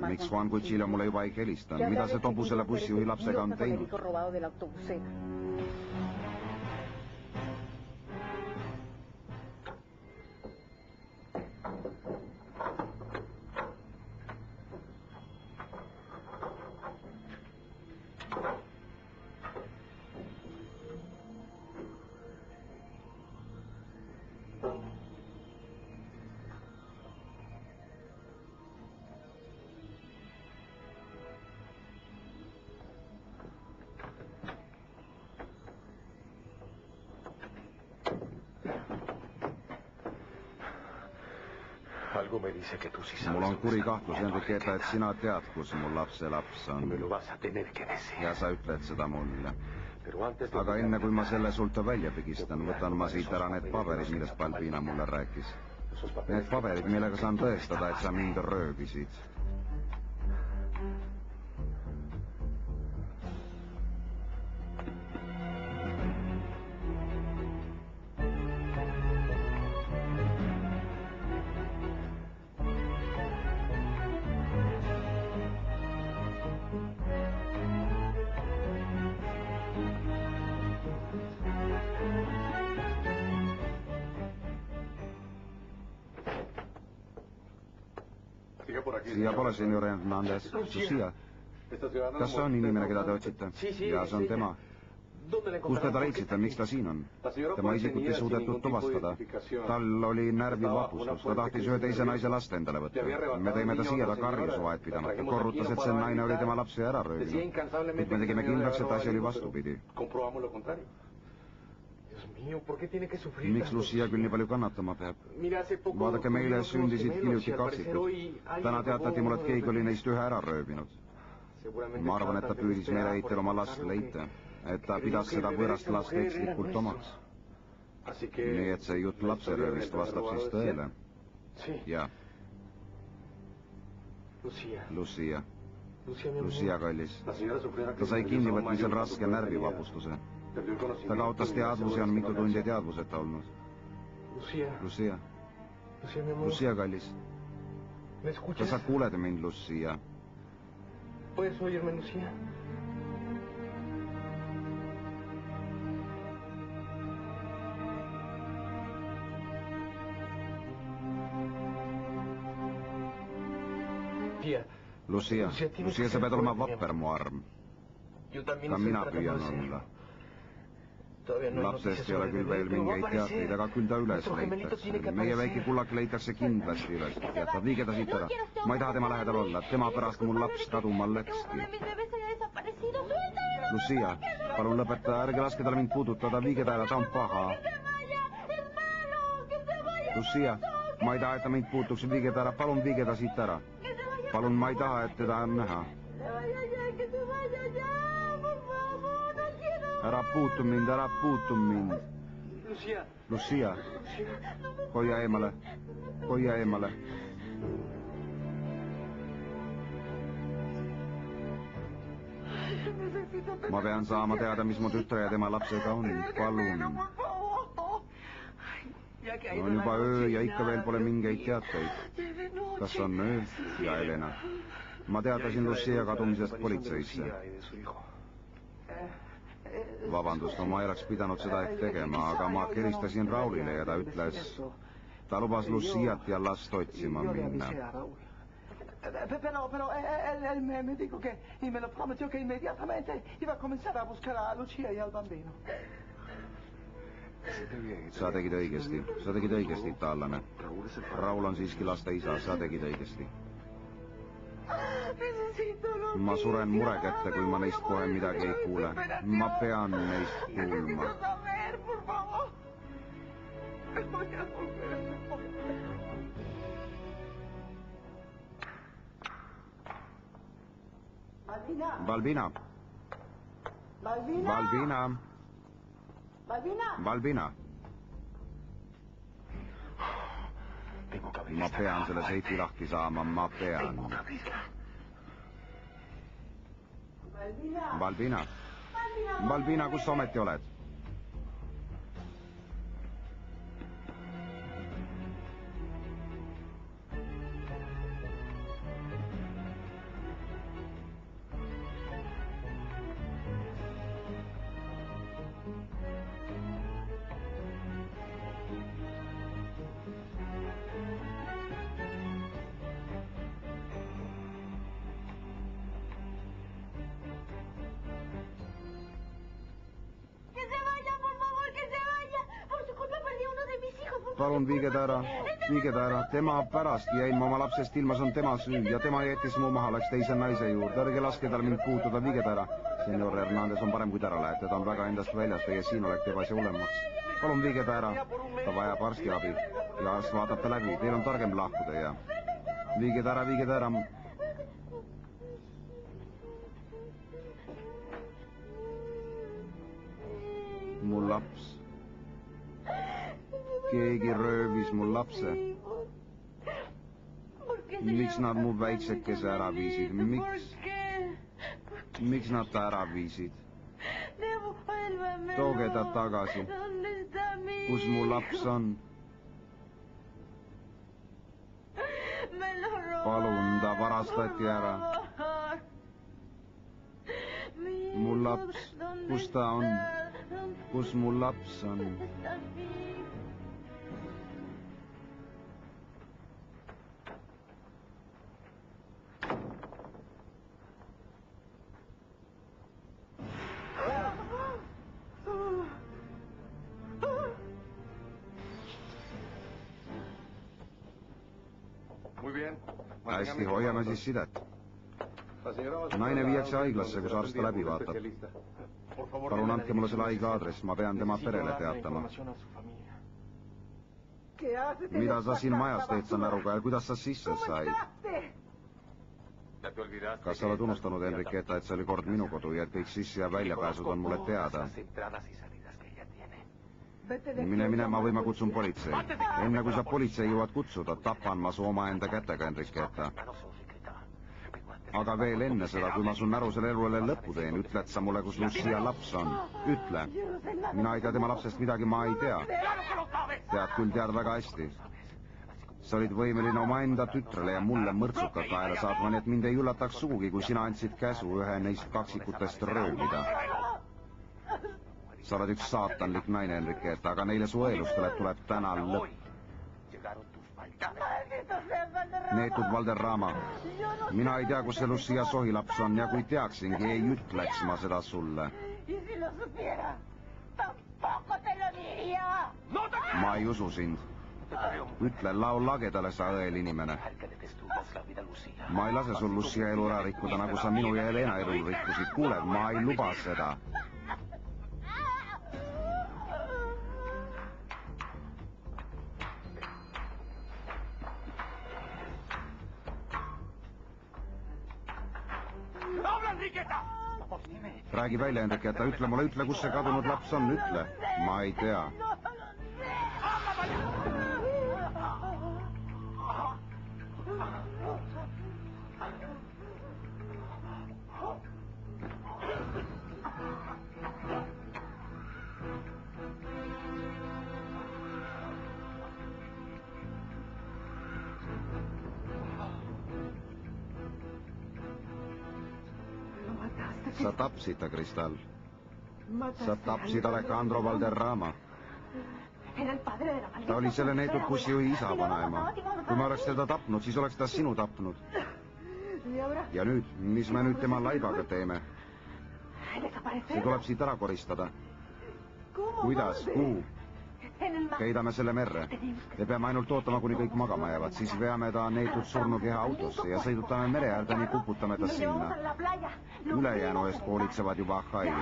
miks Juan Cuchillo mulle juba ei helistanud? Mida see Tobu selle bussijuhi lapsega on teinud? Mul on kuri kahtlus, Enriqueta, et sina tead, kus mul lapse laps on. Ja sa ütled seda mulle. Aga enne, kui ma selle sult välja pigistan, võtan ma siit ära need paberid, millest Balbina mulle rääkis. Need paberid, millega saan tõestada, et sa mind röövisid. Siia pole, senior Hernandez. Lucia. Kas see on inimene, keda te otsite? Ja see on tema. Kus te ta leidsite, miks ta siin on? Tema isikut ei suudetud tuvastada. Tal oli närvivapustus. Ta tahtis ühe teise naise last endale võtta. Me tõime ta siia, ta karjus vahet pidamata. Korrutas, et see naine oli tema lapse ära röövinud. Kuid me tegime kindlaks, et asi oli vastupidi. Miks Lucia küll nii palju kannatama peab? Vaadake, meile sündisid hiljuti kaksikud. Täna teatati mulle, et keegi oli neist ühe ära röövinud. Ma arvan, et ta püüdis meile heitel oma last leita. Et ta pidas seda võõrast last ekslikult omaks. Nii et see jutt lapse röövist vastab siis tõele. Jah. Lucia. Lucia, kallis. Ta sai kinnivõtmisel raske närvivapustuse. Ta kaotas teadvuse ja on mitu tundi teadvuseta olnud. Lucia. Lucia, kallis. Kas sa kuuled mind, Lucia? ¿Puedes oírme, Lucia? Lucia, sa pead olema vapper, mu arm. Ka mina püüan olla. Lapsest ei ole küll veel mingeid teatreid, aga küll ta üles leitakse. Meie väike kullak leitakse kindlasti üles. Jätab, viige ta siit ära. Ma ei taha tema lähedal olla. Tema pärast mul laps kaduma läkski. Lucia, palun lõpeta, ärge laske tal mind puudutada, viige ta ära, ta on paha. Lucia, ma ei taha, et ta mind puutuks, viige ta ära, palun viige ta siit ära. Palun, ma ei taha, et teda on näha. Ära puutu mind, ära puutu mind. Lucia, hoia eemale, hoia eemale. Ma pean saama teada, mis mu tütre ja tema lapsega on. Palun. On juba öö ja ikka veel pole mingeid teateid. Kas on öö? Ja Helena. Ma teatasin Lucia kadumisest politseisse. Vabandust, ma ei oleks pidanud seda ehk tegema, aga ma helistasin Raulile ja ta ütles, ta lubas Luciat ja last otsima minna. Pero él me dijo que, y me lo prometió que inmediatamente iba a comenzar a buscar a Lucia y al bambino. Sa tegid õigesti, itaallane. Raul on siiski laste isa, sa tegid õigesti. Ma suren mure kätte, kui ma neist kohe midagi ei kuule. Ma pean neist kuulma. Balbina. Balbina. Balbina. Ma pean selle seifi lahti saama, ma pean. Balbina. Balbina, kus sa ometi oled? palun viige ta ära, tema pärast jäin ma oma lapsest ilma, see on tema süü ja tema jättis mu maha, läks teise naise juurde, ärge laske tal mind puutuda, viige ta ära. Senor Hernandez, on parem, kui te ära lähete, ta on väga endast väljas, teie siinolek teeb asja hullemaks. Palun viige ta ära, ta vajab arstiabi ja arst vaatab ta läbi, teil on targem lahkuda ja viige ta ära. Mu laps. Keegi röövis mu lapse. Miks nad mu väiksekese ära viisid? Miks nad ta ära viisid? Tooge ta tagasi. Kus mu laps on? Palun, ta varastati ära. Mu laps, kus ta on? Kus mu laps on? Hästi, hoiame siis sidet. Naine viiakse haiglasse, kus arst ta läbi vaatab. Palun andke mulle selle haigla aadress, ma pean tema perele teatama. Mida sa siin majas teed, saan aru ka, ja kuidas sa sisse said? Kas sa oled unustanud, Enriqueta, et see oli kord minu kodu ja et kõik sisse- ja väljapääsud on mulle teada? Mine, ma või ma kutsun politsei. Enne kui sa politsei jõuad kutsuda, tapan ma su omaenda kätega, Enriqueta. Aga veel enne seda, kui ma su närusele elule lõppu teen, ütled sa mulle, kus Lucia laps on. Ütle. Mina ei tea tema lapsest midagi, ma ei tea. Tead väga hästi. Sa olid võimeline omaenda tütrele ja mulle mõrtsuka kaela saatma, nii et mind ei üllataks sugugi, kui sina andsid käsu ühe neist kaksikutest röövida. Sa oled üks saatanlik naine, Enriqueta, aga neile su õelustele tuleb täna lõpp. Neetud Valderrama. Mina ei tea, kus see Lucia sohilaps on ja kui teaksingi, ei ütleks ma seda sulle. Ma ei usu sind. Ütle, lao lagedale sa õel inimene. Ma ei lase sul Lucia elu ära rikkuda, nagu sa minu ja Helena elu rikkusid. Kuule, ma ei luba seda. Räägi välja, Enriqueta, ütle mulle, kus see kadunud laps on, ütle. Ma ei tea. Sa tapsid ta, Cristal. Sa tapsid Alejandro Valderrama. Ta oli selle neetud bussijuhi isa, vanaema. Kui ma oleks teda tapnud, siis oleks ta sinu tapnud. Ja nüüd, mis me nüüd tema laibaga teeme? See tuleb siit ära koristada. Kuidas? Kuhu? Keidame selle merre. Me peame ainult ootama, kuni kõik magama jäävad. Siis veame ta neetud surnukeha autosse ja sõidutame mere äärde ning uputame ta sinna. Ülejäänu eest hoolitsevad juba haid.